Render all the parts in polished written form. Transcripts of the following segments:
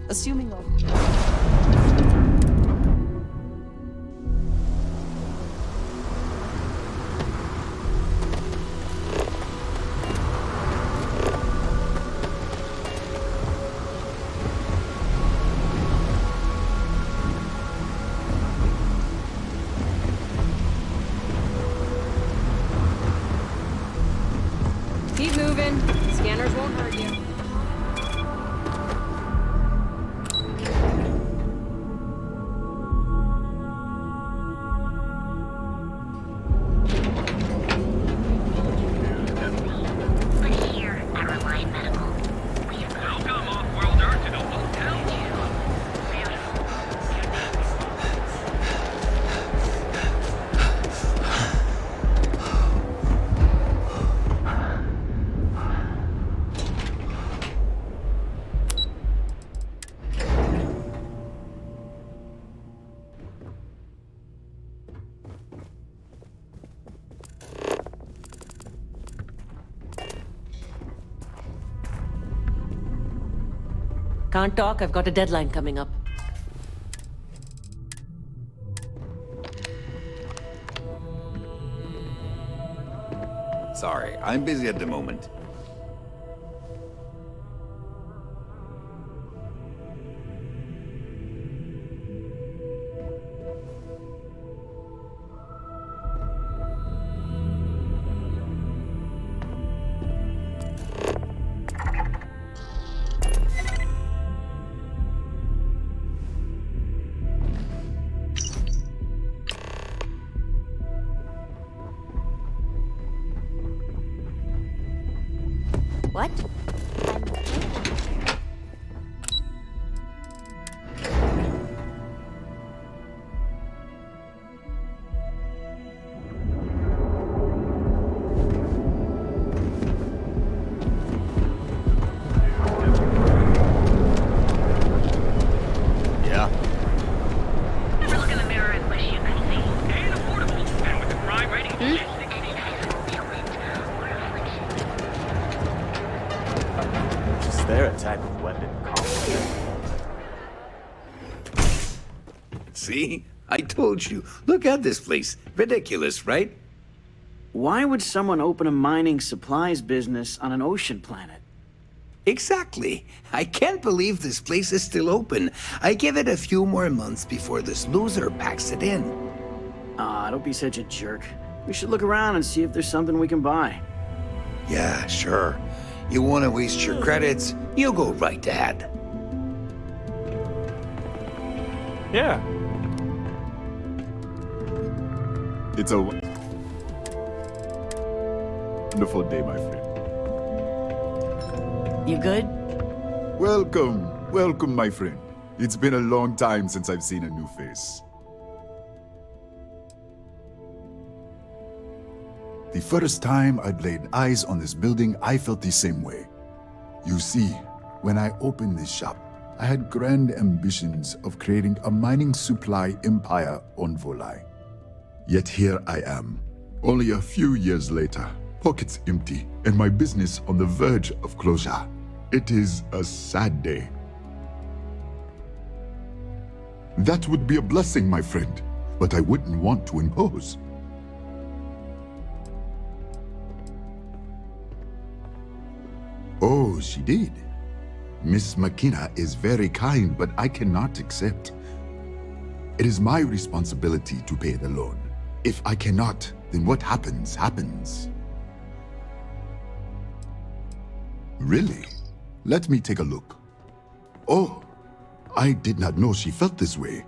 Assuming all... Keep moving. Scanners won't hurt you. Can't talk, I've got a deadline coming up. Sorry, I'm busy at the moment. What? Yeah? Ever look in the mirror and wish you could see? And affordable. And with the crime rating, Is there a type of weapon called? See? I told you. Look at this place. Ridiculous, right? Why would someone open a mining supplies business on an ocean planet? Exactly. I can't believe this place is still open. I give it a few more months before this loser packs it in. Ah, don't be such a jerk. We should look around and see if there's something we can buy. Yeah, sure. You want to waste your credits? You go right ahead. Yeah. It's a wonderful day, my friend. You good? Welcome, welcome, my friend. It's been a long time since I've seen a new face. The first time I'd laid eyes on this building, I felt the same way. You see, when I opened this shop, I had grand ambitions of creating a mining supply empire on Volai. Yet here I am, only a few years later, pockets empty, and my business on the verge of closure. It is a sad day. That would be a blessing, my friend, but I wouldn't want to impose. Oh, she did. Miss McKenna is very kind, but I cannot accept. It is my responsibility to pay the loan. If I cannot, then what happens, happens. Really? Let me take a look. Oh, I did not know she felt this way.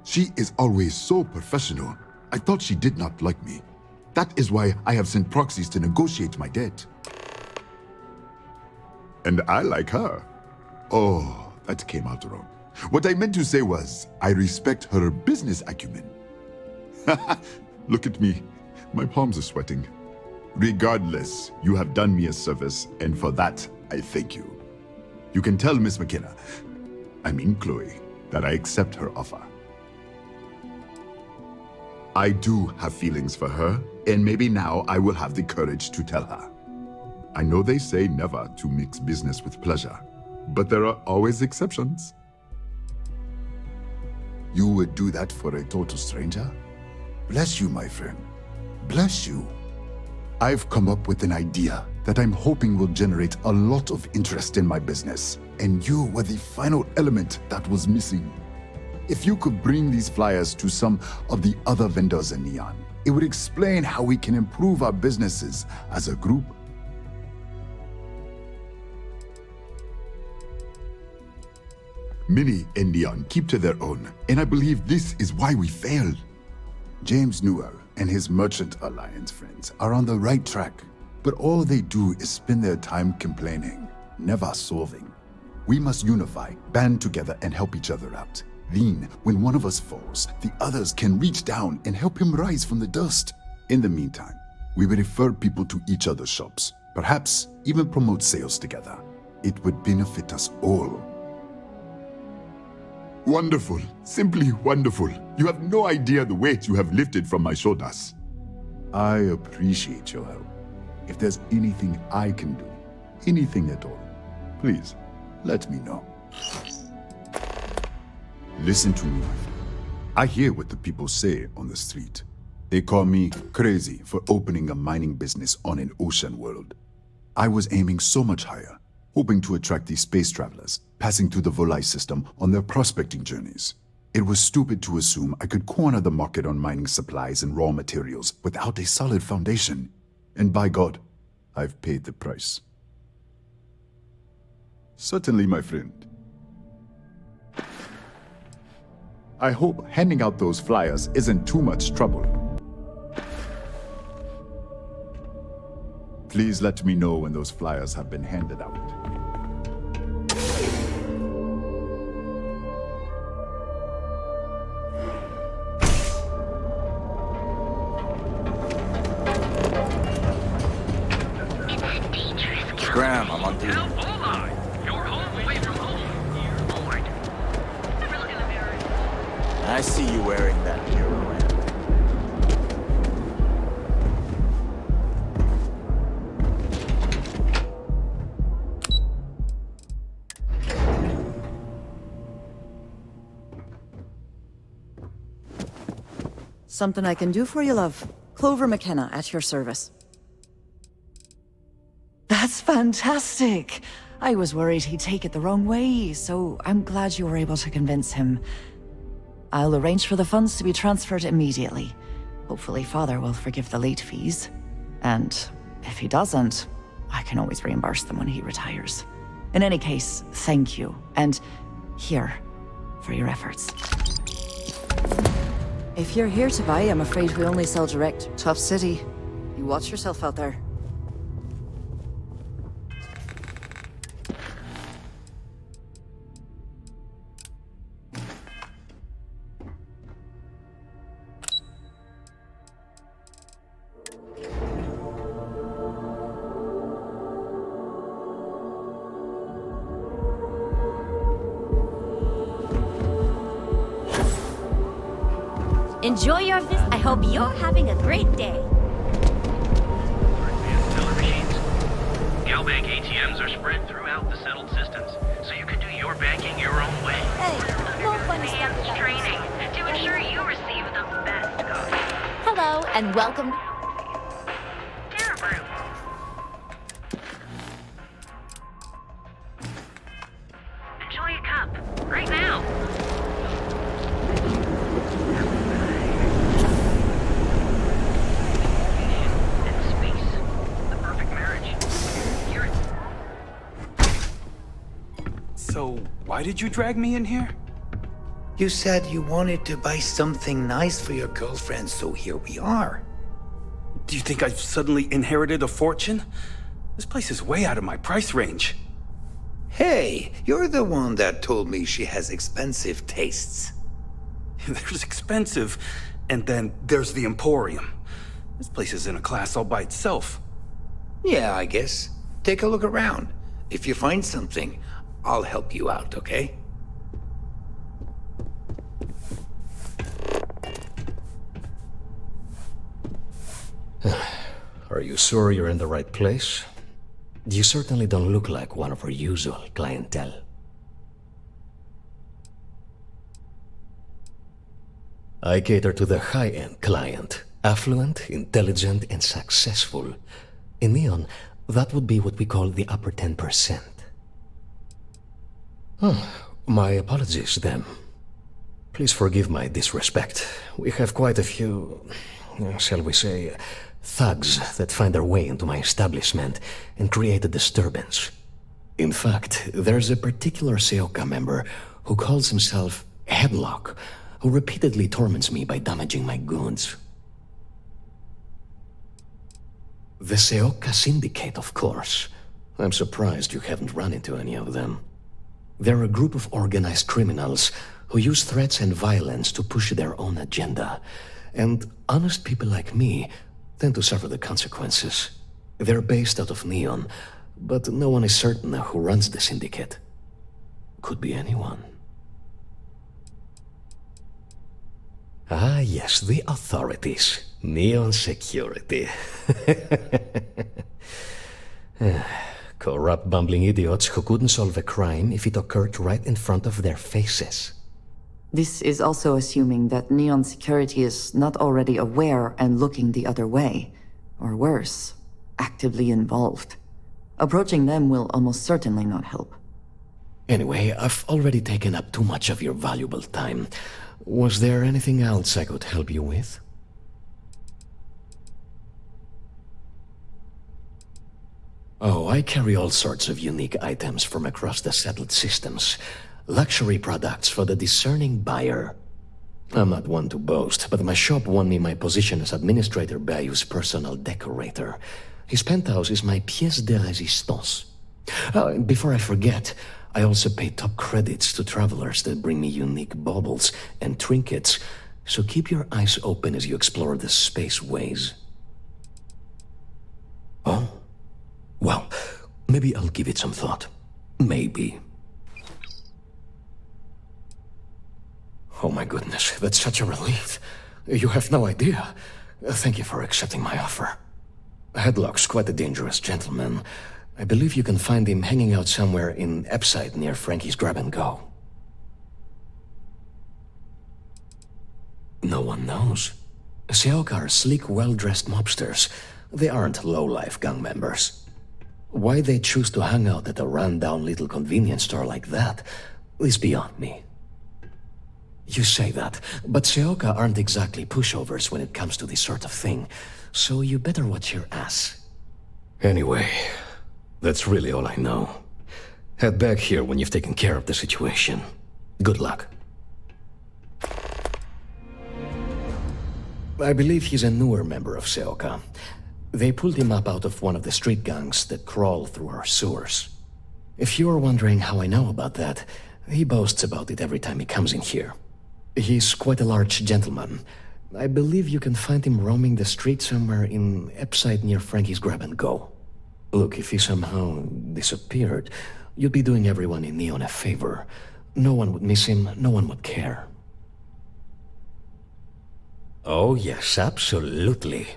She is always so professional. I thought she did not like me. That is why I have sent proxies to negotiate my debt. And I like her. Oh, that came out wrong. What I meant to say was, I respect her business acumen. Look at me. My palms are sweating. Regardless, you have done me a service, and for that, I thank you. You can tell Miss McKenna, I mean Chloe, that I accept her offer. I do have feelings for her, and maybe now I will have the courage to tell her. I know they say never to mix business with pleasure, but there are always exceptions. You would do that for a total stranger? Bless you, my friend. Bless you. I've come up with an idea that I'm hoping will generate a lot of interest in my business, and you were the final element that was missing. If you could bring these flyers to some of the other vendors in Neon, it would explain how we can improve our businesses as a group. Mini and Neon keep to their own, and I believe this is why we failed. James Newell and his Merchant Alliance friends are on the right track, but all they do is spend their time complaining, never solving. We must unify, band together, and help each other out. Then, when one of us falls, the others can reach down and help him rise from the dust. In the meantime, we will refer people to each other's shops, perhaps even promote sales together. It would benefit us all. Wonderful, simply wonderful. You have no idea the weight you have lifted from my shoulders. I appreciate your help. If there's anything I can do, anything at all, please let me know. Listen to me. I hear what the people say on the street. They call me crazy for opening a mining business on an ocean world. I was aiming so much higher, hoping to attract these space travelers passing through the Volai system on their prospecting journeys. It was stupid to assume I could corner the market on mining supplies and raw materials without a solid foundation. And by God, I've paid the price. Certainly, my friend. I hope handing out those flyers isn't too much trouble. Please let me know when those flyers have been handed out. Graham, I'm on duty. Now, hold on. You're home away from home. You're bored. Ever look in the mirror? I see you wearing that hero hat. Something I can do for you, love. Clover McKenna, at your service. That's fantastic! I was worried he'd take it the wrong way, so I'm glad you were able to convince him. I'll arrange for the funds to be transferred immediately. Hopefully Father will forgive the late fees. And if he doesn't, I can always reimburse them when he retires. In any case, thank you. And here, for your efforts. If you're here to buy, I'm afraid we only sell direct. Tough city. You watch yourself out there. Enjoy your visit. I hope you're having a great day. Advanced teller machines. Galbank ATMs are spread throughout the settled systems, so you can do your banking your own way. Hey, no fun stuff Advanced about training to ensure you receive the best coffee. Hello, and welcome. Starfield. Enjoy a cup right now. So, why did you drag me in here? You said you wanted to buy something nice for your girlfriend, so here we are. Do you think I've suddenly inherited a fortune? This place is way out of my price range. Hey, you're the one that told me she has expensive tastes. There's expensive, and then there's the Emporium. This place is in a class all by itself. Yeah, I guess. Take a look around. If you find something, I'll help you out, okay? Are you sure you're in the right place? You certainly don't look like one of our usual clientele. I cater to the high-end client. Affluent, intelligent, and successful. In Neon, that would be what we call the upper 10%. My apologies, then. Please forgive my disrespect. We have quite a few, shall we say, thugs that find their way into my establishment and create a disturbance. In fact, there's a particular Seoka member who calls himself Headlock, who repeatedly torments me by damaging my goods. The Seoka Syndicate, of course. I'm surprised you haven't run into any of them. They're a group of organized criminals who use threats and violence to push their own agenda. And honest people like me tend to suffer the consequences. They're based out of Neon, but no one is certain who runs the syndicate. Could be anyone. Ah, yes, the authorities. Neon security. Corrupt, bumbling idiots who couldn't solve a crime if it occurred right in front of their faces. This is also assuming that Neon Security is not already aware and looking the other way. Or worse, actively involved. Approaching them will almost certainly not help. Anyway, I've already taken up too much of your valuable time. Was there anything else I could help you with? Oh, I carry all sorts of unique items from across the settled systems. Luxury products for the discerning buyer. I'm not one to boast, but my shop won me my position as Administrator Bayou's personal decorator. His penthouse is my pièce de résistance. Before I forget, I also pay top credits to travelers that bring me unique baubles and trinkets, so keep your eyes open as you explore the spaceways. Oh? Well, maybe I'll give it some thought. Maybe. Oh my goodness, that's such a relief. You have no idea. Thank you for accepting my offer. Headlock's quite a dangerous gentleman. I believe you can find him hanging out somewhere in Epside near Frankie's Grab and Go. No one knows. Seoka are sleek, well-dressed mobsters. They aren't low-life gang members. Why they choose to hang out at a run-down little convenience store like that is beyond me. You say that, but Seoka aren't exactly pushovers when it comes to this sort of thing, so you better watch your ass. Anyway, that's really all I know. Head back here when you've taken care of the situation. Good luck. I believe he's a newer member of Seoka. They pulled him up out of one of the street gangs that crawl through our sewers. If you're wondering how I know about that, he boasts about it every time he comes in here. He's quite a large gentleman. I believe you can find him roaming the street somewhere in Epside near Frankie's Grab and Go. Look, if he somehow disappeared, you'd be doing everyone in Neon a favor. No one would miss him, no one would care. Oh yes, absolutely.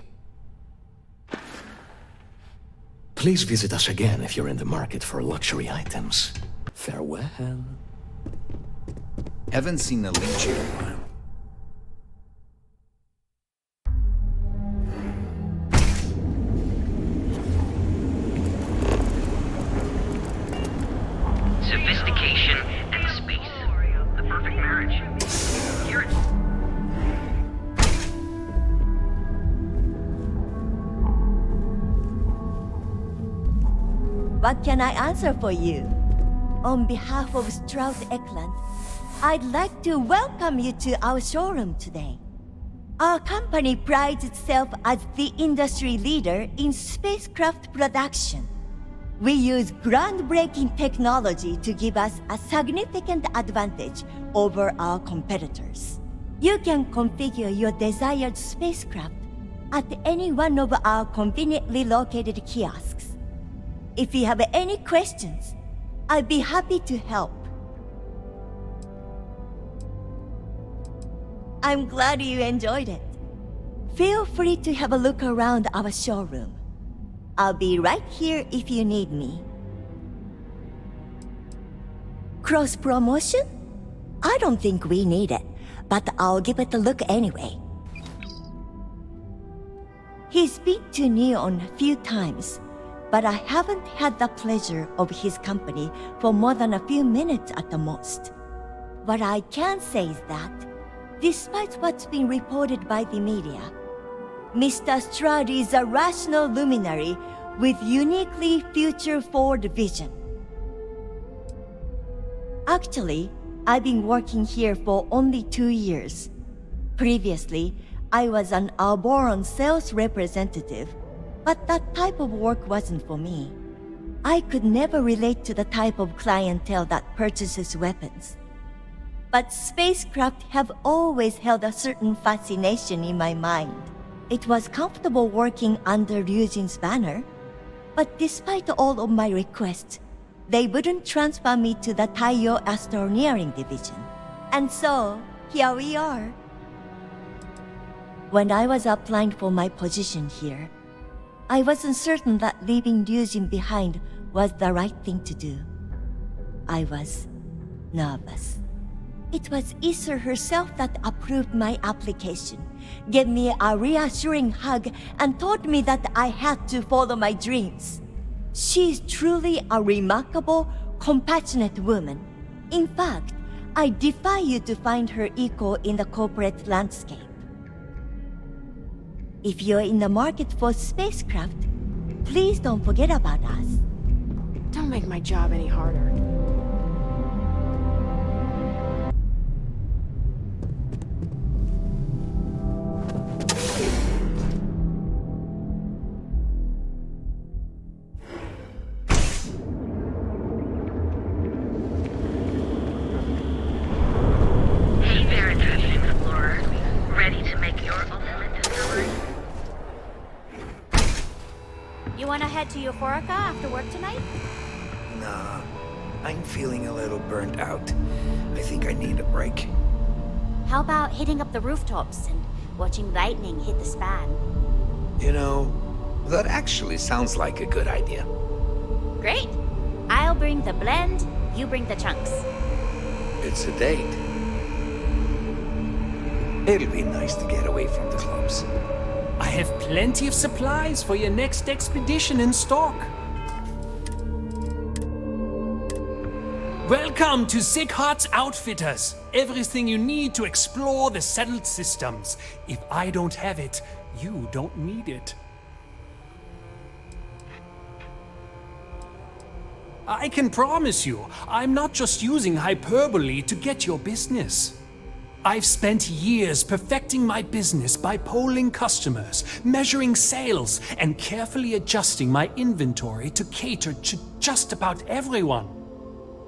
Please visit us again if you're in the market for luxury items. Farewell. Haven't seen the Lynch in a while. Sophistication and space. The perfect marriage. Hear it. What can I answer for you? On behalf of Strauss Eklund, I'd like to welcome you to our showroom today. Our company prides itself as the industry leader in spacecraft production. We use groundbreaking technology to give us a significant advantage over our competitors. You can configure your desired spacecraft at any one of our conveniently located kiosks. If you have any questions, I'd be happy to help. I'm glad you enjoyed it. Feel free to have a look around our showroom. I'll be right here if you need me. Cross-promotion? I don't think we need it, but I'll give it a look anyway. He's been to Neon a few times, but I haven't had the pleasure of his company for more than a few minutes at the most. What I can say is that, despite what's been reported by the media, Mr. Strad is a rational luminary with uniquely future-forward vision. Actually, I've been working here for only 2 years. Previously, I was an Arboron sales representative, but that type of work wasn't for me. I could never relate to the type of clientele that purchases weapons. But spacecraft have always held a certain fascination in my mind. It was comfortable working under Ryujin's banner, but despite all of my requests, they wouldn't transfer me to the Taiyo Astroneering Division. And so, here we are. When I was applying for my position here, I wasn't certain that leaving Ryujin behind was the right thing to do. I was nervous. It was Issa herself that approved my application, gave me a reassuring hug, and told me that I had to follow my dreams. She's truly a remarkable, compassionate woman. In fact, I defy you to find her equal in the corporate landscape. If you're in the market for spacecraft, please don't forget about us. Don't make my job any harder. Hey there, Advanced Explorer. Ready to make your ultimate discovery? You wanna head to Euphorica after work tonight? Nah, I'm feeling a little burnt out. I think I need a break. How about hitting up the rooftops and watching lightning hit the span? You know, that actually sounds like a good idea. Great! I'll bring the blend, you bring the chunks. It's a date. It'll be nice to get away from the clubs. I have plenty of supplies for your next expedition in stock. Welcome to Sighot's Outfitters. Everything you need to explore the settled systems. If I don't have it, you don't need it. I can promise you, I'm not just using hyperbole to get your business. I've spent years perfecting my business by polling customers, measuring sales, and carefully adjusting my inventory to cater to just about everyone.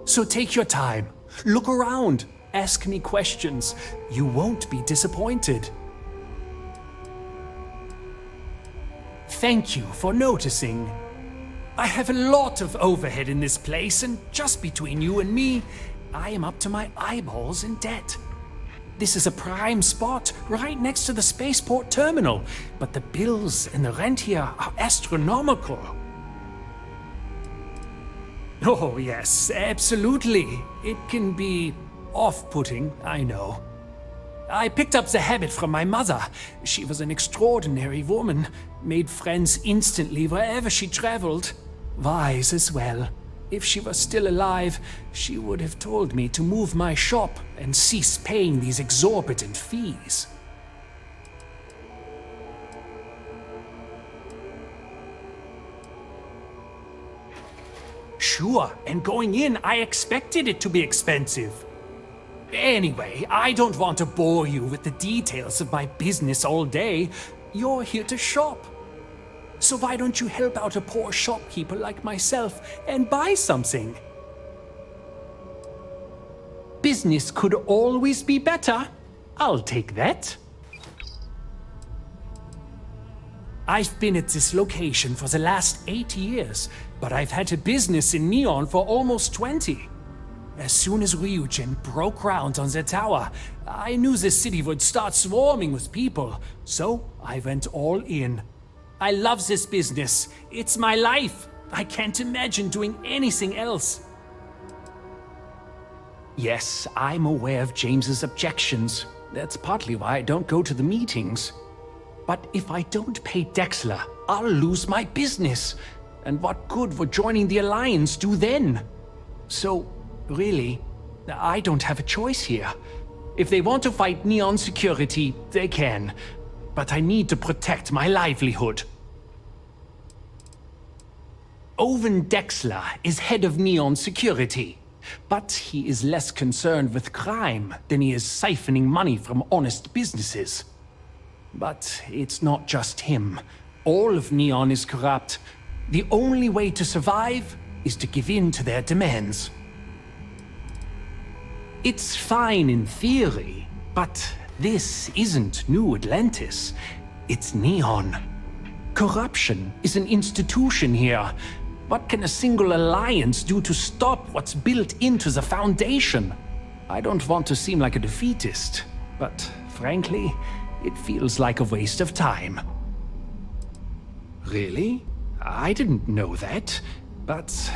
So take your time, look around, ask me questions. You won't be disappointed. Thank you for noticing. I have a lot of overhead in this place, and just between you and me, I am up to my eyeballs in debt. This is a prime spot, right next to the spaceport terminal, but the bills and the rent here are astronomical. Oh yes, absolutely. It can be off-putting, I know. I picked up the habit from my mother. She was an extraordinary woman, made friends instantly wherever she traveled. Wise as well. If she was still alive, she would have told me to move my shop and cease paying these exorbitant fees. Sure, and going in, I expected it to be expensive. Anyway, I don't want to bore you with the details of my business all day. You're here to shop. So why don't you help out a poor shopkeeper like myself and buy something? Business could always be better. I'll take that. I've been at this location for the last 8 years, but I've had a business in Neon for almost 20. As soon as Ryujin broke ground on the tower, I knew the city would start swarming with people, so I went all in. I love this business. It's my life. I can't imagine doing anything else. Yes, I'm aware of James's objections. That's partly why I don't go to the meetings. But if I don't pay Dexler, I'll lose my business. And what good would joining the Alliance do then? So, really, I don't have a choice here. If they want to fight Neon Security, they can. But I need to protect my livelihood. Owen Dexler is head of Neon Security. But he is less concerned with crime than he is siphoning money from honest businesses. But it's not just him. All of Neon is corrupt. The only way to survive is to give in to their demands. It's fine in theory, but this isn't New Atlantis. It's Neon. Corruption is an institution here. What can a single alliance do to stop what's built into the foundation? I don't want to seem like a defeatist, but frankly, it feels like a waste of time. Really? I didn't know that, but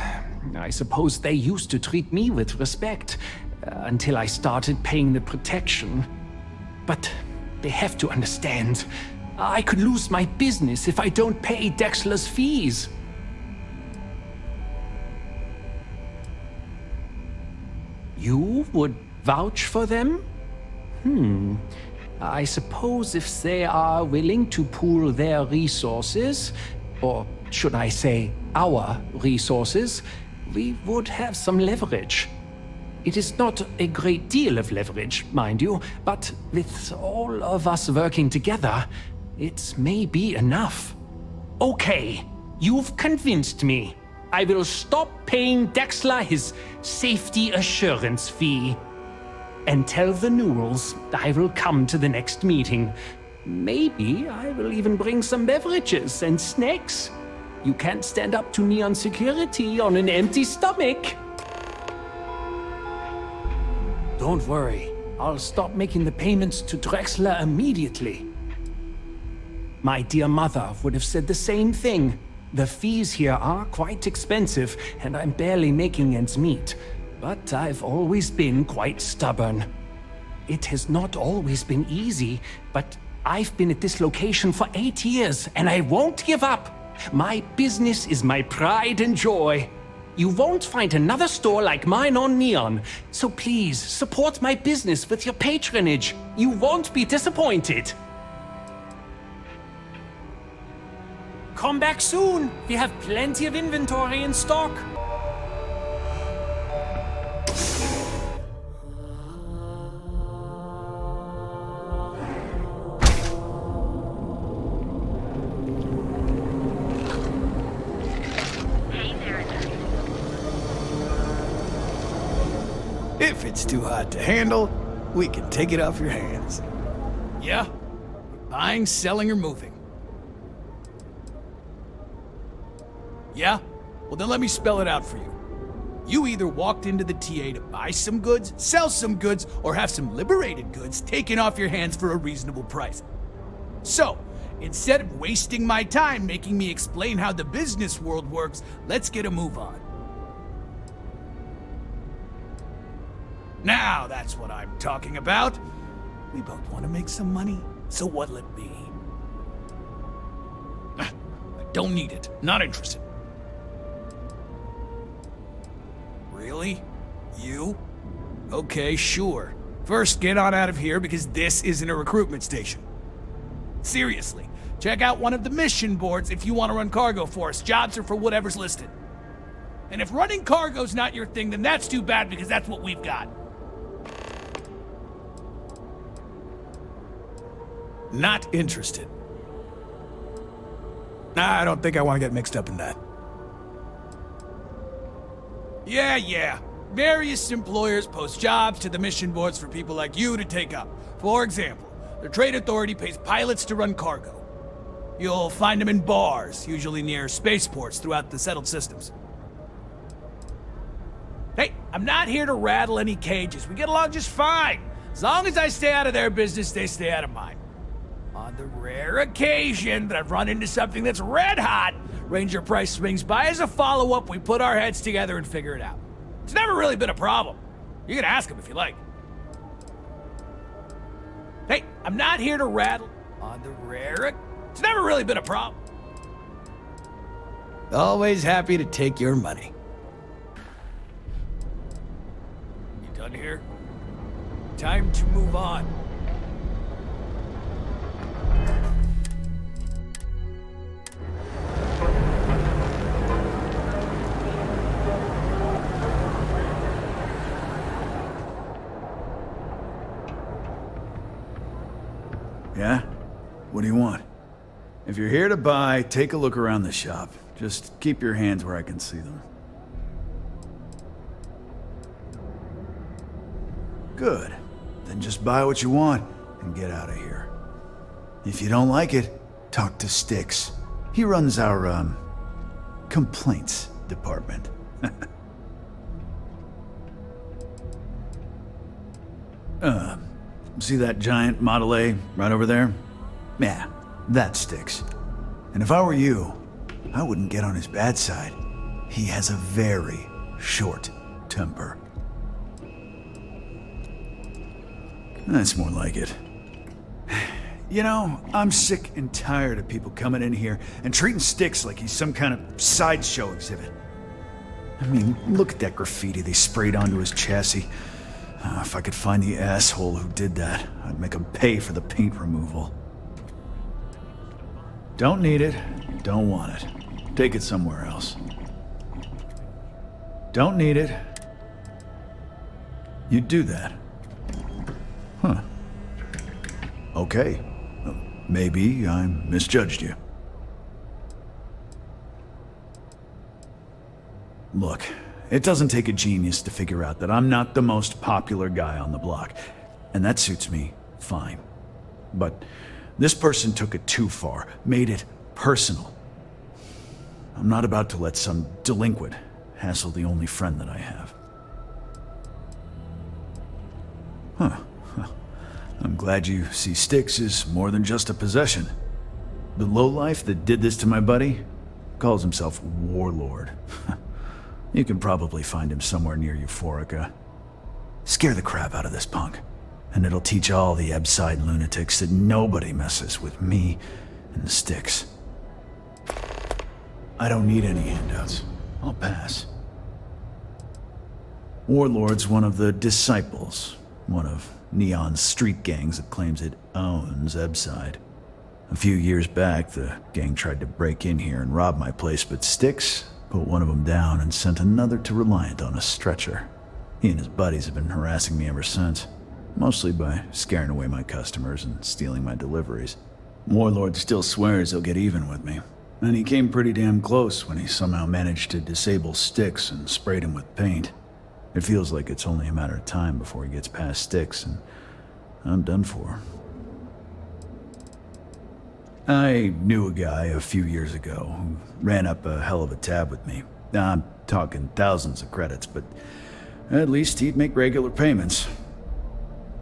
I suppose they used to treat me with respect until I started paying the protection. But they have to understand, I could lose my business if I don't pay Dexler's fees. You would vouch for them? I suppose if they are willing to pool their resources, or should I say our resources, we would have some leverage. It is not a great deal of leverage, mind you, but with all of us working together, it may be enough. Okay, you've convinced me. I will stop paying Dexler his safety assurance fee. And tell the Newells I will come to the next meeting. Maybe I will even bring some beverages and snacks. You can't stand up to Neon Security on an empty stomach. Don't worry. I'll stop making the payments to Drexler immediately. My dear mother would have said the same thing. The fees here are quite expensive, and I'm barely making ends meet. But I've always been quite stubborn. It has not always been easy, but I've been at this location for 8 years, and I won't give up. My business is my pride and joy. You won't find another store like mine on Neon, so please support my business with your patronage. You won't be disappointed. Come back soon. We have plenty of inventory in stock. If it's too hot to handle, we can take it off your hands. Yeah? Buying, selling, or moving? Yeah? Well, then let me spell it out for you. You either walked into the TA to buy some goods, sell some goods, or have some liberated goods taken off your hands for a reasonable price. So, instead of wasting my time making me explain how the business world works, let's get a move on. Now that's what I'm talking about. We both want to make some money, so what'll it be? I don't need it. Not interested. Really? You? Okay, sure. First, get on out of here because this isn't a recruitment station. Seriously, check out one of the mission boards if you want to run cargo for us. Jobs are for whatever's listed. And if running cargo's not your thing, then that's too bad because that's what we've got. Not interested. Nah, I don't think I want to get mixed up in that. Yeah. Various employers post jobs to the mission boards for people like you to take up. For example, the Trade Authority pays pilots to run cargo. You'll find them in bars, usually near spaceports throughout the settled systems. Hey, I'm not here to rattle any cages. We get along just fine. As long as I stay out of their business, they stay out of mine. On the rare occasion that I've run into something that's red hot, Ranger Price swings by as a follow-up, we put our heads together and figure it out. It's never really been a problem. You can ask him if you like. I'm not here to rattle on the rare. It's never really been a problem. Always happy to take your money. You done here? Time to move on. Yeah? What do you want? If you're here to buy, take a look around the shop. Just keep your hands where I can see them. Good. Then just buy what you want and get out of here. If you don't like it, talk to Styx. He runs our, complaints department. See that giant Model A right over there? Yeah, that Styx. And if I were you, I wouldn't get on his bad side. He has a very short temper. That's more like it. You know, I'm sick and tired of people coming in here and treating Styx like he's some kind of sideshow exhibit. I mean, look at that graffiti they sprayed onto his chassis. If I could find the asshole who did that, I'd make him pay for the paint removal. Don't need it, don't want it. Take it somewhere else. Don't need it. You'd do that. Huh. Okay. Maybe I misjudged you. Look, it doesn't take a genius to figure out that I'm not the most popular guy on the block, and that suits me fine. But this person took it too far, made it personal. I'm not about to let some delinquent hassle the only friend that I have. Huh. I'm glad you see Styx as more than just a possession. The lowlife that did this to my buddy calls himself Warlord. You can probably find him somewhere near Euphorica. Scare the crap out of this punk, and it'll teach all the Ebside lunatics that nobody messes with me and the Styx. I don't need any handouts. I'll pass. Warlord's one of the Disciples, one of Neon's street gangs that claims it owns Ebside. A few years back, the gang tried to break in here and rob my place, but Styx put one of them down and sent another to Reliant on a stretcher. He and his buddies have been harassing me ever since, mostly by scaring away my customers and stealing my deliveries. Warlord still swears he'll get even with me, and he came pretty damn close when he somehow managed to disable Styx and sprayed him with paint. It feels like it's only a matter of time before he gets past Styx, and I'm done for. I knew a guy a few years ago who ran up a hell of a tab with me. I'm talking thousands of credits, but at least he'd make regular payments.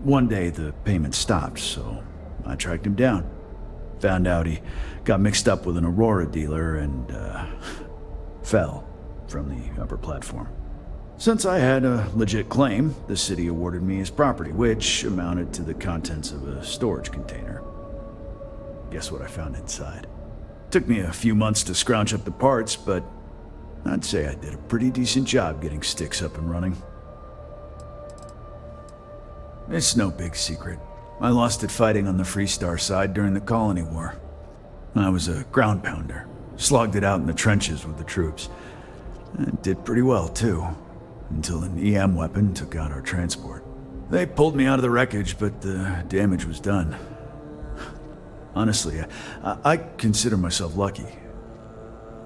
One day the payments stopped, so I tracked him down. Found out he got mixed up with an Aurora dealer and fell from the upper platform. Since I had a legit claim, the city awarded me his property, which amounted to the contents of a storage container. Guess what I found inside? Took me a few months to scrounge up the parts, but I'd say I did a pretty decent job getting Styx up and running. It's no big secret. I lost it fighting on the Freestar side during the Colony War. I was a ground pounder, slogged it out in the trenches with the troops. And did pretty well, too, until an EM weapon took out our transport. They pulled me out of the wreckage, but the damage was done. Honestly, I consider myself lucky.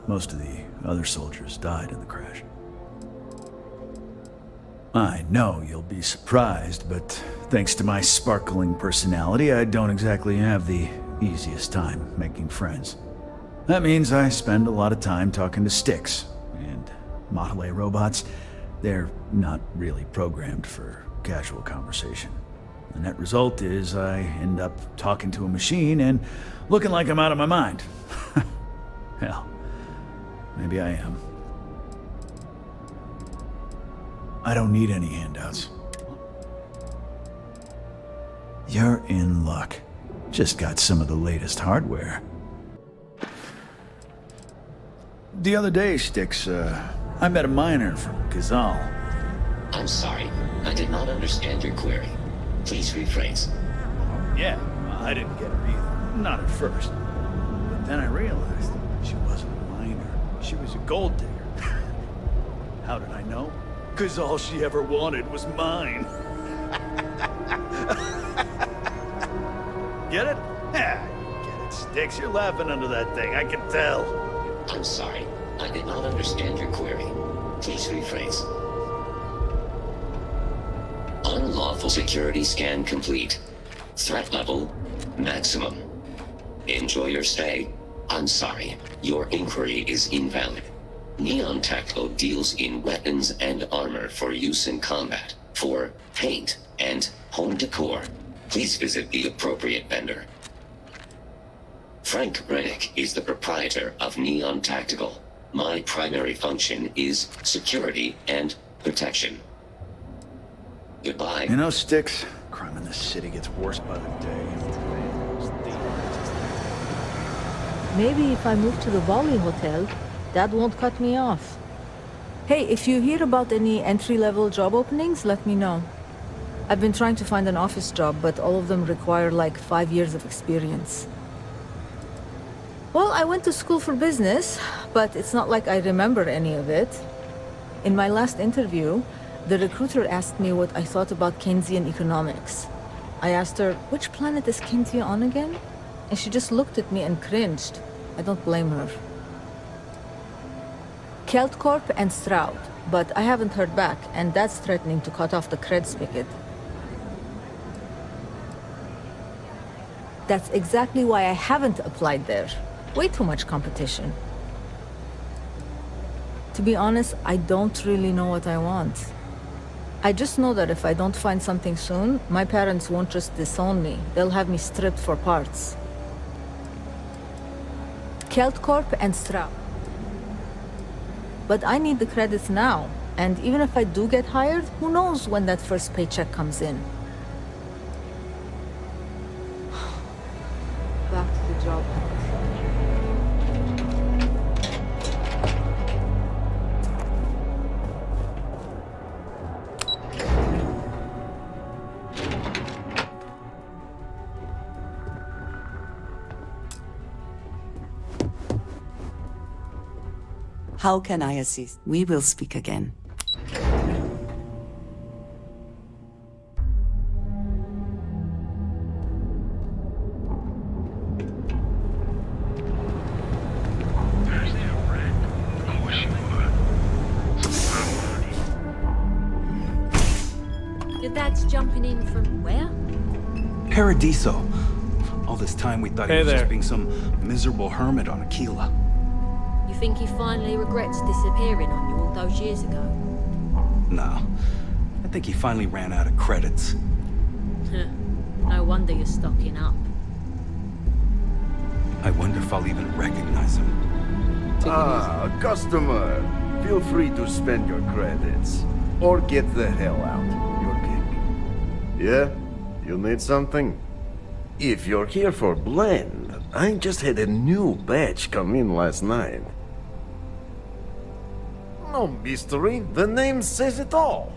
Most of the other soldiers died in the crash. I know you'll be surprised, but thanks to my sparkling personality, I don't exactly have the easiest time making friends. That means I spend a lot of time talking to Styx, and Model A robots, they're not really programmed for casual conversation. The net result is I end up talking to a machine and looking like I'm out of my mind. Hell, maybe I am. I don't need any handouts. You're in luck. Just got some of the latest hardware. The other day, Styx, I met a miner from Ghazal. I'm sorry. I did not understand your query. Please rephrase. Yeah, I didn't get her either. Not at first. But then I realized she wasn't a miner. She was a gold digger. How did I know? Because all she ever wanted was mine. Get it? Yeah, you get it, Styx. You're laughing under that thing, I can tell. I'm sorry. I did not understand your query. Please rephrase. Unlawful security scan complete. Threat level, maximum. Enjoy your stay. I'm sorry. Your inquiry is invalid. Neon Tactical deals in weapons and armor for use in combat, for paint, and home decor. Please visit the appropriate vendor. Frank Rennick is the proprietor of Neon Tactical. My primary function is security and protection. Goodbye. You know, Styx, crime in this city gets worse by the day. Maybe if I move to the Bali Hotel, that won't cut me off. Hey, if you hear about any entry-level job openings, let me know. I've been trying to find an office job, but all of them require like 5 years of experience. Well, I went to school for business, but it's not like I remember any of it. In my last interview, the recruiter asked me what I thought about Keynesian economics. I asked her, which planet is Kenzia on again? And she just looked at me and cringed. I don't blame her. Kelt Corp and Stroud, but I haven't heard back, and that's threatening to cut off the cred spigot. That's exactly why I haven't applied there. Way too much competition. To be honest, I don't really know what I want. I just know that if I don't find something soon, my parents won't just disown me. They'll have me stripped for parts. Kelt Corp and Stroud. But I need the credits now, and even if I do get hired, who knows when that first paycheck comes in. Back to the job. How can I assist? We will speak again. Your dad's jumping in from where? Paradiso. All this time we thought he was just being some miserable hermit on Aquila. You think he finally regrets disappearing on you all those years ago? No. I think he finally ran out of credits. No wonder you're stocking up. I wonder if I'll even recognize him. Customer. Feel free to spend your credits. Or get the hell out. Your gig. Yeah? You need something? If you're here for blend, I just had a new batch come in last night. No mystery, the name says it all.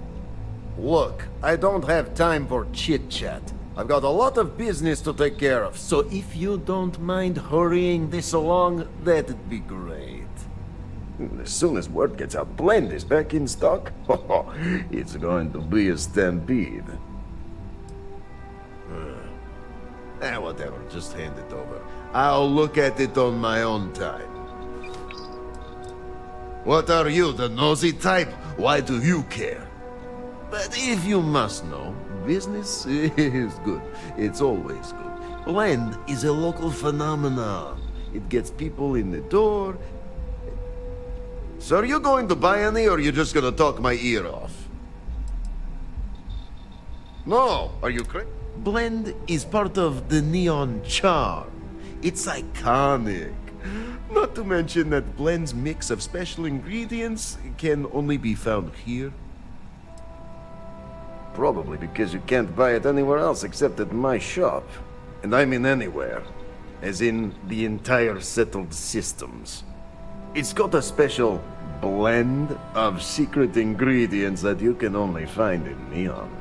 Look, I don't have time for chit-chat. I've got a lot of business to take care of, so if you don't mind hurrying this along, that'd be great. As soon as word gets out, blend is back in stock. It's going to be a stampede. Whatever, just hand it over. I'll look at it on my own time. What are you, the nosy type? Why do you care? But if you must know, business is good. It's always good. Blend is a local phenomenon. It gets people in the door. So are you going to buy any, or are you just gonna talk my ear off? No, are you crazy? Blend is part of the Neon charm. It's iconic. Not to mention that Blend's mix of special ingredients can only be found here. Probably because you can't buy it anywhere else except at my shop. And I mean anywhere, as in the entire settled systems. It's got a special blend of secret ingredients that you can only find in Neon.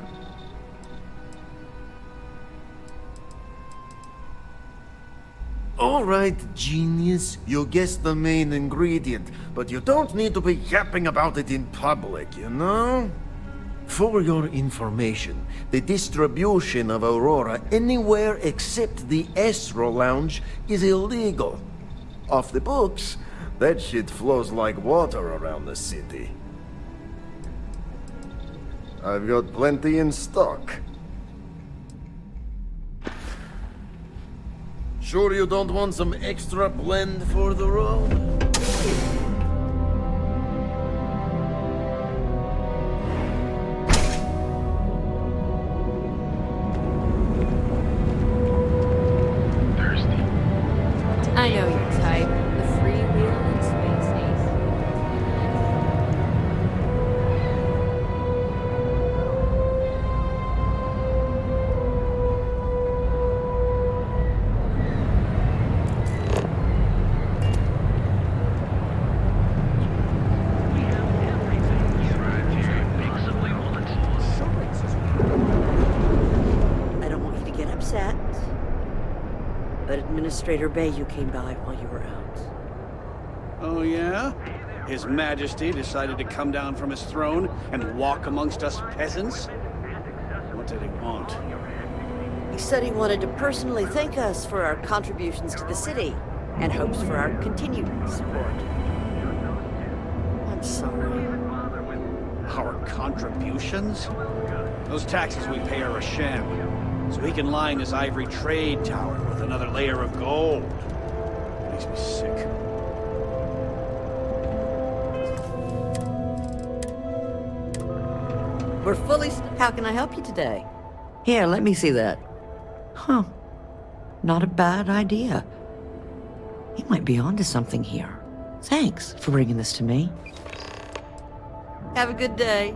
Alright, genius, you guessed the main ingredient, but you don't need to be yapping about it in public, you know? For your information, the distribution of Aurora anywhere except the Astro Lounge is illegal. Off the books, that shit flows like water around the city. I've got plenty in stock. Sure you don't want some extra blend for the road? I know your type. The freewheel and space ace. I don't want you to get upset, but Administrator Bayou came by while you were out. Oh, yeah? His Majesty decided to come down from his throne and walk amongst us peasants? What did he want? He said he wanted to personally thank us for our contributions to the city and hopes for our continued support. I'm sorry. Our contributions? Those taxes we pay are a sham, so he can line his ivory trade tower with another layer of gold. Makes me sick. We're fully... How can I help you today? Here, let me see that. Huh. Not a bad idea. You might be onto something here. Thanks for bringing this to me. Have a good day.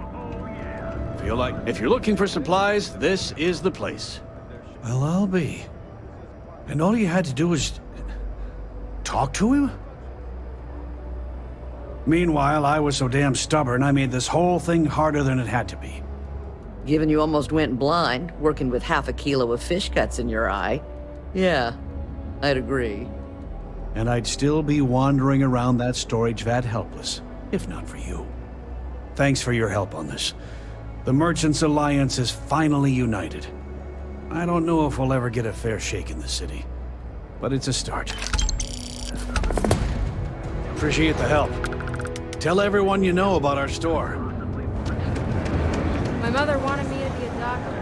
Feel like if you're looking for supplies, this is the place. Well, I'll be. And all you had to do was... talk to him? Meanwhile, I was so damn stubborn, I made this whole thing harder than it had to be. Given you almost went blind, working with half a kilo of fish guts in your eye. Yeah, I'd agree. And I'd still be wandering around that storage vat helpless, if not for you. Thanks for your help on this. The Merchants Alliance is finally united. I don't know if we'll ever get a fair shake in the city, but it's a start. Appreciate the help. Tell everyone you know about our store. My mother wanted me to be a doctor.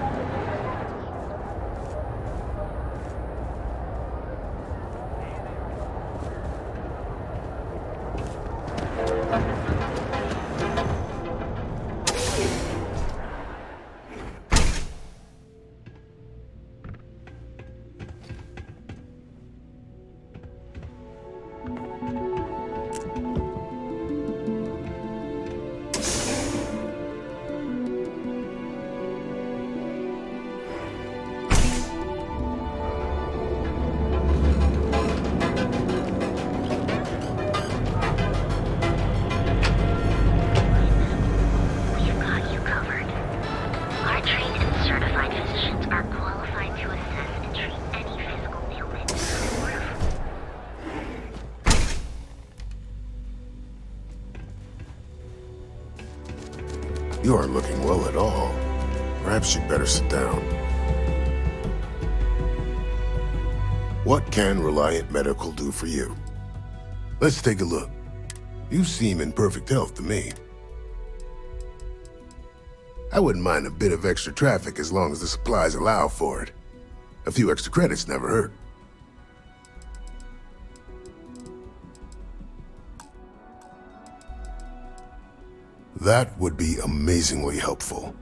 You aren't looking well at all. Perhaps you'd better sit down. What can Reliant Medical do for you? Let's take a look. You seem in perfect health to me. I wouldn't mind a bit of extra traffic as long as the supplies allow for it. A few extra credits never hurt. That would be amazingly helpful.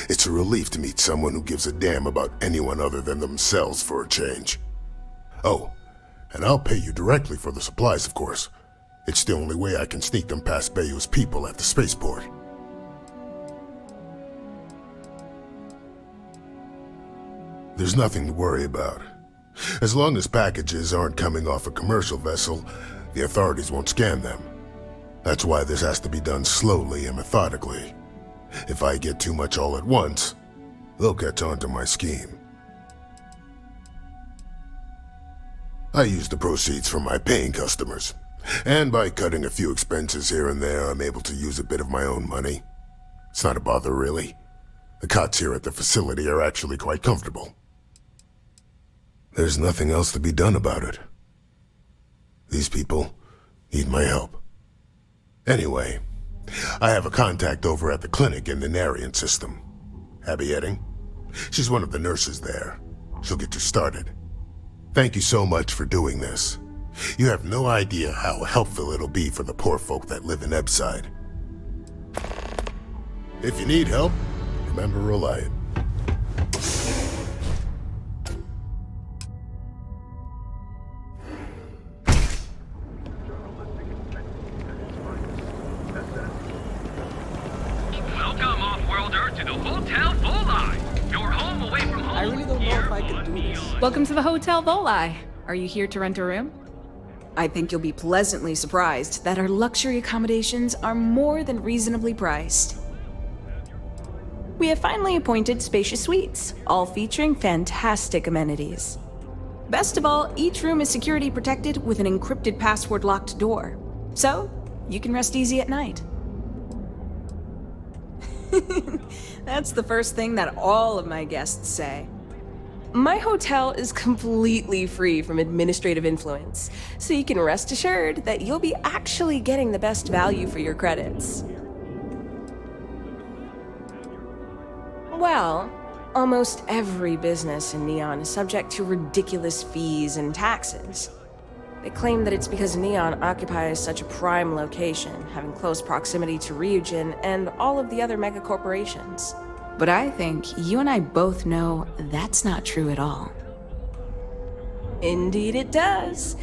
It's a relief to meet someone who gives a damn about anyone other than themselves for a change. Oh, and I'll pay you directly for the supplies, of course. It's the only way I can sneak them past Bayou's people at the spaceport. There's nothing to worry about. As long as packages aren't coming off a commercial vessel, the authorities won't scan them. That's why this has to be done slowly and methodically. If I get too much all at once, they'll catch on to my scheme. I use the proceeds from my paying customers, and by cutting a few expenses here and there, I'm able to use a bit of my own money. It's not a bother, really. The cots here at the facility are actually quite comfortable. There's nothing else to be done about it. These people need my help. Anyway, I have a contact over at the clinic in the Narian system. Abby Edding? She's one of the nurses there. She'll get you started. Thank you so much for doing this. You have no idea how helpful it'll be for the poor folk that live in Ebside. If you need help, remember Reliant. Welcome, off-worlder, to the Hotel Volai. Your home away from home. I really don't know if I can do this. Welcome to the Hotel Volai. Are you here to rent a room? I think you'll be pleasantly surprised that our luxury accommodations are more than reasonably priced. We have finally appointed spacious suites, all featuring fantastic amenities. Best of all, each room is security protected with an encrypted password-locked door. So, you can rest easy at night. That's the first thing that all of my guests say. My hotel is completely free from administrative influence, so you can rest assured that you'll be actually getting the best value for your credits. Well, almost every business in Neon is subject to ridiculous fees and taxes. They claim that it's because Neon occupies such a prime location, having close proximity to Ryujin and all of the other megacorporations. But I think you and I both know that's not true at all. Indeed it does.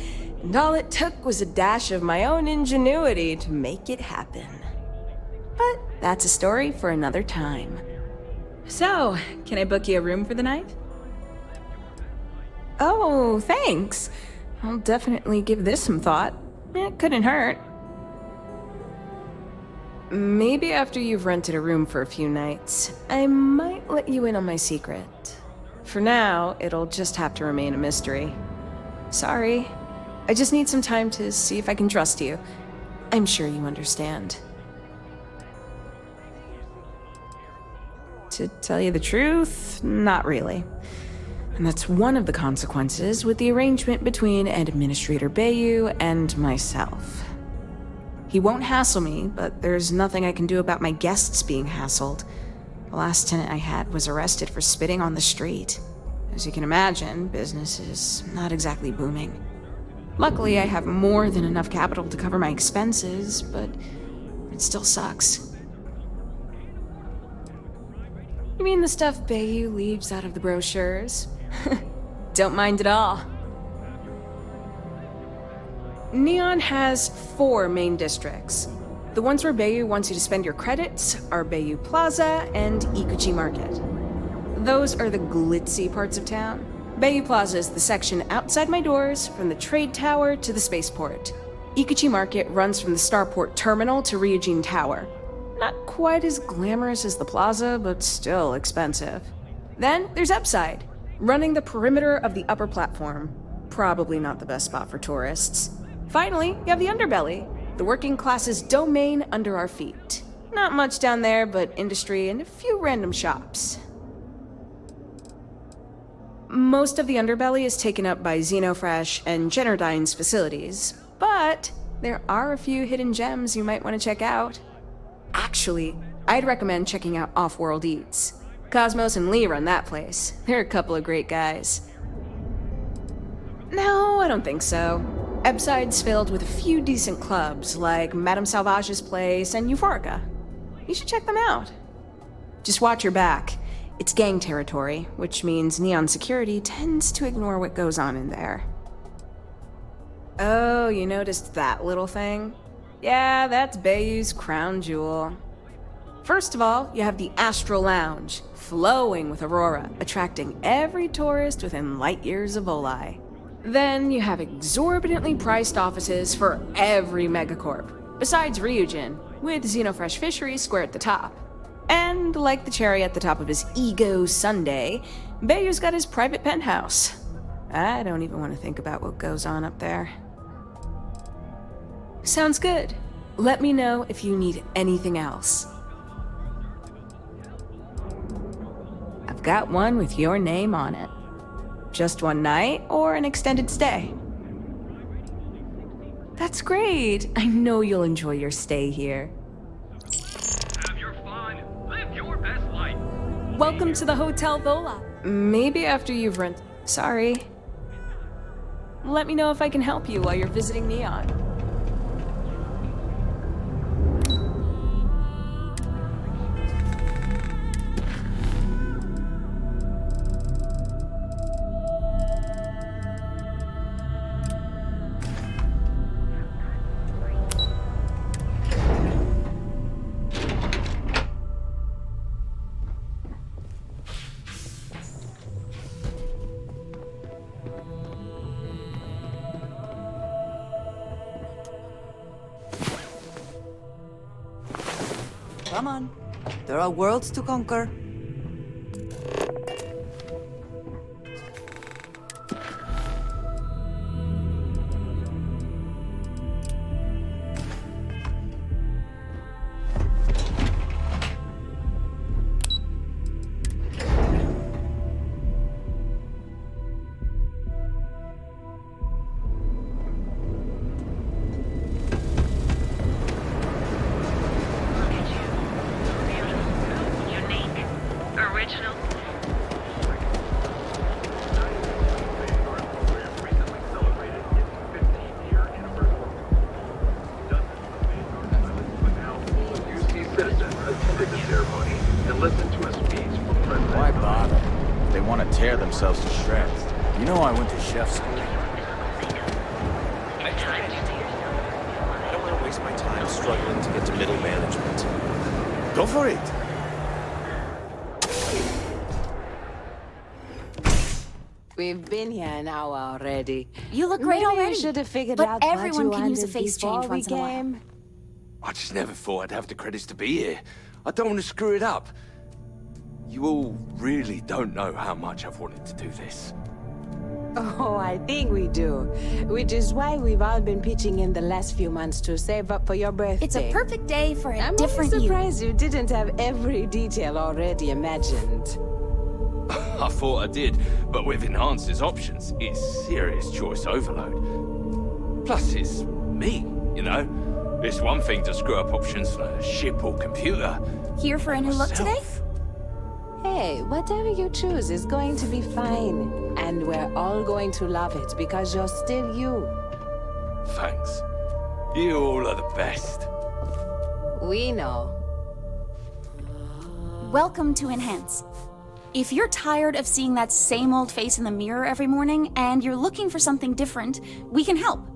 And all it took was a dash of my own ingenuity to make it happen. But that's a story for another time. So, can I book you a room for the night? Oh, thanks. I'll definitely give this some thought. It couldn't hurt. Maybe after you've rented a room for a few nights, I might let you in on my secret. For now, it'll just have to remain a mystery. Sorry. I just need some time to see if I can trust you. I'm sure you understand. To tell you the truth, not really. And that's one of the consequences with the arrangement between Administrator Bayu and myself. He won't hassle me, but there's nothing I can do about my guests being hassled. The last tenant I had was arrested for spitting on the street. As you can imagine, business is not exactly booming. Luckily, I have more than enough capital to cover my expenses, but it still sucks. You mean the stuff Bayu leaves out of the brochures? Don't mind at all. Neon has 4 main districts. The ones where Bayu wants you to spend your credits are Bayu Plaza and Ikuchi Market. Those are the glitzy parts of town. Bayu Plaza is the section outside my doors, from the trade tower to the spaceport. Ikuchi Market runs from the Starport terminal to Ryujin Tower. Not quite as glamorous as the plaza, but still expensive. Then there's Upside, running the perimeter of the upper platform. Probably not the best spot for tourists. Finally, you have the Underbelly, the working class's domain under our feet. Not much down there, but industry and a few random shops. Most of the Underbelly is taken up by Xenofresh and Generdyne's facilities, but there are a few hidden gems you might want to check out. Actually, I'd recommend checking out Off-World Eats. Cosmos and Lee run that place. They're a couple of great guys. No, I don't think so. Ebside's filled with a few decent clubs, like Madame Sauvage's place and Euphorica. You should check them out. Just watch your back. It's gang territory, which means Neon security tends to ignore what goes on in there. Oh, you noticed that little thing? Yeah, that's Bayu's crown jewel. First of all, you have the Astral Lounge, flowing with aurora, attracting every tourist within light years of Oli. Then you have exorbitantly priced offices for every megacorp, besides Ryujin, with Xenofresh Fisheries square at the top. And like the cherry at the top of his ego sundae, Bayou's got his private penthouse. I don't even want to think about what goes on up there. Sounds good. Let me know if you need anything else. I've got one with your name on it. Just one night or an extended stay? That's great. I know you'll enjoy your stay here. Have your fun. Live your best life. Welcome to the Hotel Vola. Maybe after you've Sorry. Let me know if I can help you while you're visiting Neon. Come on. There are worlds to conquer. Why bother? If they want to tear themselves to shreds. You know I went to chef school. I don't want to waste my time struggling to get to middle management. Go for it! We've been here an hour already. You look great Maybe already. You should have figured but out what everyone you can use a wanted face before change we once in a while. came. I just never thought I'd have the credits to be here. I don't want to screw it up. You all really don't know how much I've wanted to do this. Oh, I think we do. Which is why we've all been pitching in the last few months to save up for your birthday. It's a perfect day for a I'm different only surprised you didn't have every detail already imagined. I thought I did, but with Enhancer's options, it's serious choice overload. Plus, it's me, you know? It's one thing to screw up options on a ship or computer. Here for a new look today? Hey, whatever you choose is going to be fine. And we're all going to love it because you're still you. Thanks. You all are the best. We know. Welcome to Enhance. If you're tired of seeing that same old face in the mirror every morning and you're looking for something different, we can help.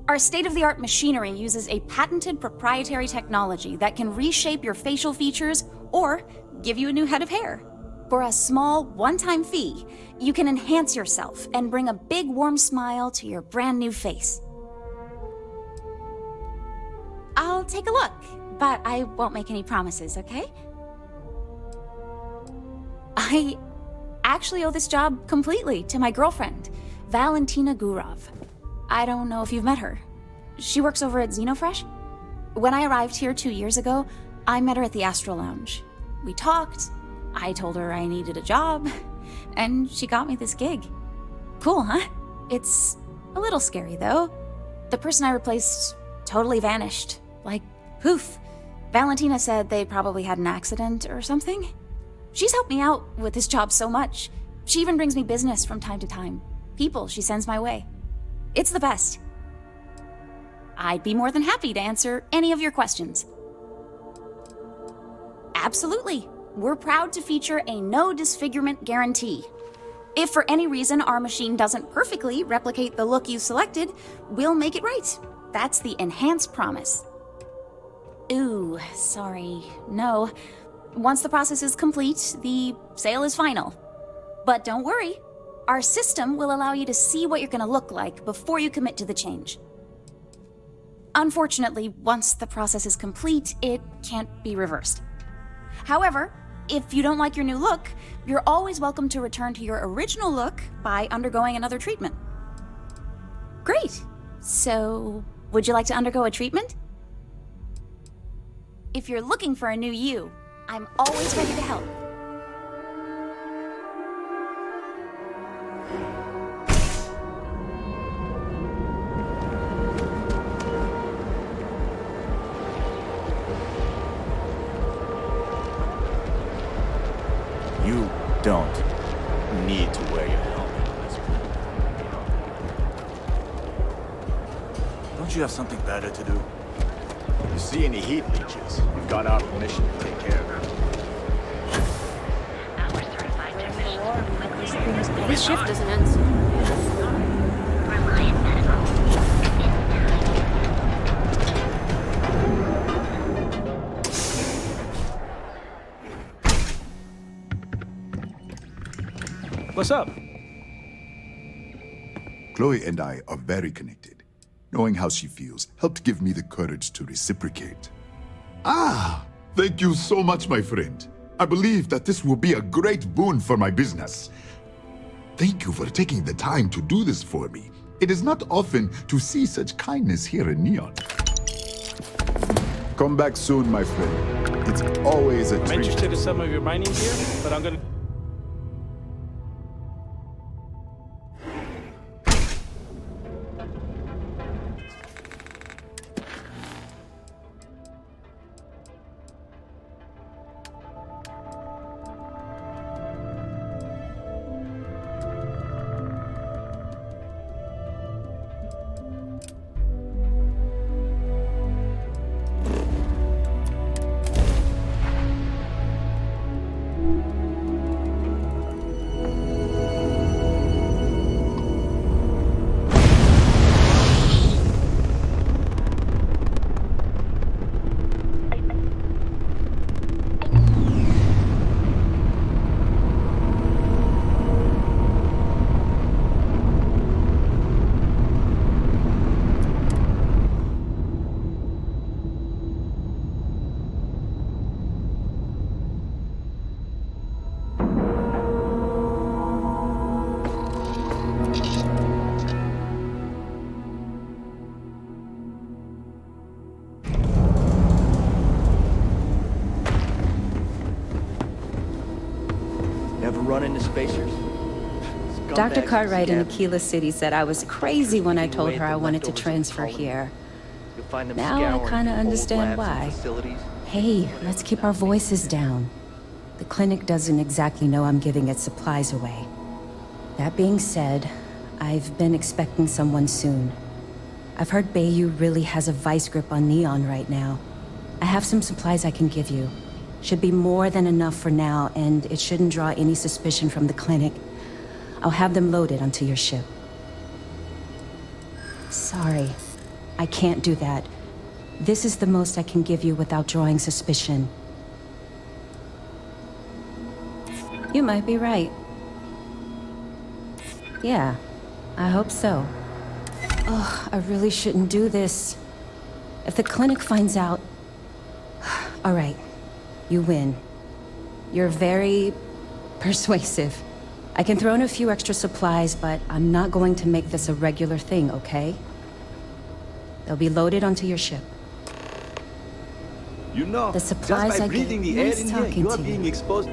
Our state-of-the-art machinery uses a patented proprietary technology that can reshape your facial features or give you a new head of hair. For a small, one-time fee, you can enhance yourself and bring a big, warm smile to your brand new face. I'll take a look, but I won't make any promises, okay? I actually owe this job completely to my girlfriend, Valentina Gurov. I don't know if you've met her. She works over at Xenofresh. When I arrived here 2 years ago, I met her at the Astral Lounge. We talked, I told her I needed a job, and she got me this gig. Cool, huh? It's a little scary, though. The person I replaced totally vanished. Like, poof. Valentina said they probably had an accident or something. She's helped me out with this job so much. She even brings me business from time to time. People she sends my way. It's the best. I'd be more than happy to answer any of your questions. Absolutely. We're proud to feature a no disfigurement guarantee. If for any reason our machine doesn't perfectly replicate the look you selected, we'll make it right. That's the Enhanced Promise. Ooh, sorry. No. Once the process is complete, the sale is final. But don't worry. Our system will allow you to see what you're gonna look like before you commit to the change. Unfortunately, once the process is complete, it can't be reversed. However, if you don't like your new look, you're always welcome to return to your original look by undergoing another treatment. Great. So, would you like to undergo a treatment? If you're looking for a new you, I'm always ready to help. You don't need to wear your helmet on this planet. Don't you have something better to do? If you see any heat leeches, you've got our permission to take care of them. This shift doesn't end soon. What's up? Chloe and I are very connected. Knowing how she feels helped give me the courage to reciprocate. Ah, thank you so much, my friend. I believe that this will be a great boon for my business. Thank you for taking the time to do this for me. It is not often to see such kindness here in Neon. Come back soon, my friend. It's always a treat. I'm interested in some of your mining gear, but I'm gonna... Ever run into spacers? Dr. Cartwright in Aquila City said I was crazy when I told her I wanted to transfer here. Now I kind of understand why. Hey, let's keep our voices down. The clinic doesn't exactly know I'm giving its supplies away. That being said, I've been expecting someone soon. I've heard Bayou really has a vice grip on Neon right now. I have some supplies I can give you. Should be more than enough for now, and it shouldn't draw any suspicion from the clinic. I'll have them loaded onto your ship. Sorry, I can't do that. This is the most I can give you without drawing suspicion. You might be right. Yeah, I hope so. Oh, I really shouldn't do this. If the clinic finds out... All right, you win. You're very persuasive. I can throw in a few extra supplies, but I'm not going to make this a regular thing, okay? They'll be loaded onto your ship. You know, The supplies just by I breathing get. the air Nice in here, talking you are to you. being exposed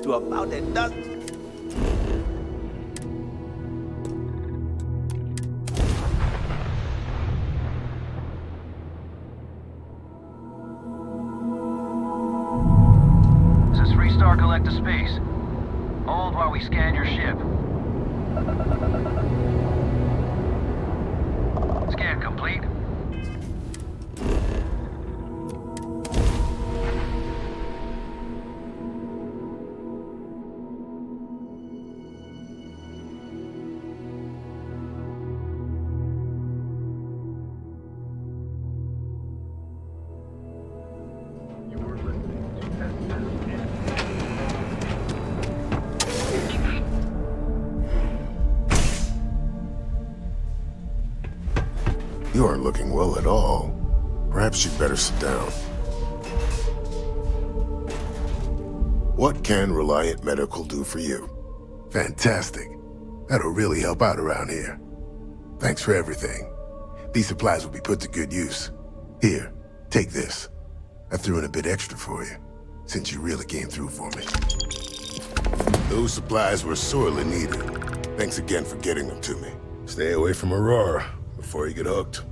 to about a dozen. This is Freestar Collector Space. Hold while we scan your ship. Scan complete. You aren't looking well at all. Perhaps you'd better sit down. What can Reliant Medical do for you? Fantastic. That'll really help out around here. Thanks for everything. These supplies will be put to good use. Here, take this. I threw in a bit extra for you, since you really came through for me. Those supplies were sorely needed. Thanks again for getting them to me. Stay away from Aurora before you get hooked.